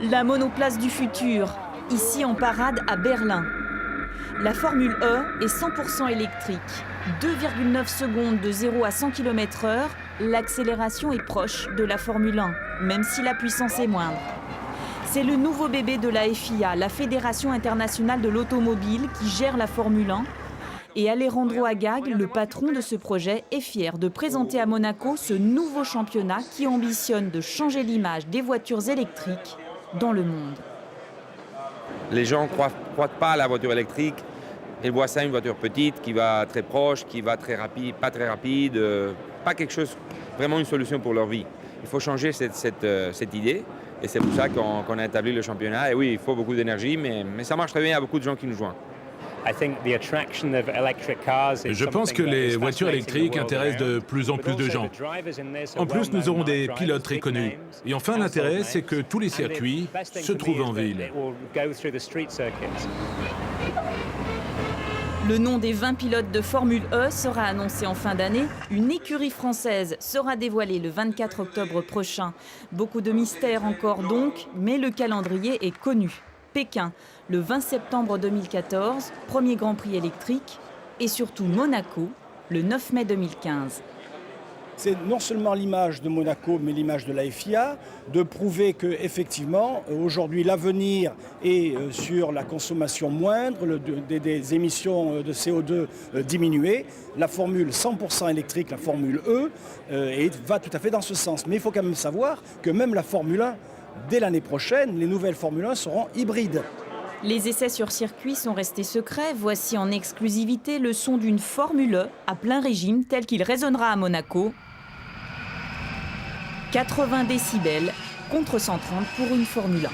La monoplace du futur, ici en parade à Berlin. La Formule E est 100% électrique. 2,9 secondes de 0 à 100 km/h, l'accélération est proche de la Formule 1, même si la puissance est moindre. C'est le nouveau bébé de la FIA, la Fédération internationale de l'automobile, qui gère la Formule 1. Et Alejandro Agag, le patron de ce projet, est fier de présenter à Monaco ce nouveau championnat qui ambitionne de changer l'image des voitures électriques dans le monde. Les gens ne croient pas à la voiture électrique. Ils voient ça une voiture petite qui va très proche, qui va très rapide, pas très rapide, pas quelque chose, vraiment une solution pour leur vie. Il faut changer cette idée et c'est pour ça qu'on a établi le championnat. Et oui, il faut beaucoup d'énergie, mais ça marche très bien, il y a beaucoup de gens qui nous joignent. Je pense que les voitures électriques intéressent de plus en plus de gens. En plus, nous aurons des pilotes très connus. Et enfin, l'intérêt, c'est que tous les circuits se trouvent en ville. Le nom des 20 pilotes de Formule E sera annoncé en fin d'année. Une écurie française sera dévoilée le 24 octobre prochain. Beaucoup de mystères encore donc, mais le calendrier est connu. Pékin, le 20 septembre 2014, premier Grand Prix électrique, et surtout Monaco, le 9 mai 2015. C'est non seulement l'image de Monaco, mais l'image de la FIA, de prouver qu'effectivement, aujourd'hui, l'avenir est sur la consommation moindre, des émissions de CO2 diminuées. La formule 100% électrique, la formule E, va tout à fait dans ce sens. Mais il faut quand même savoir que même la Formule 1, dès l'année prochaine, les nouvelles Formule 1 seront hybrides. Les essais sur circuit sont restés secrets. Voici en exclusivité le son d'une Formule E à plein régime tel qu'il résonnera à Monaco. 80 décibels contre 130 pour une Formule 1.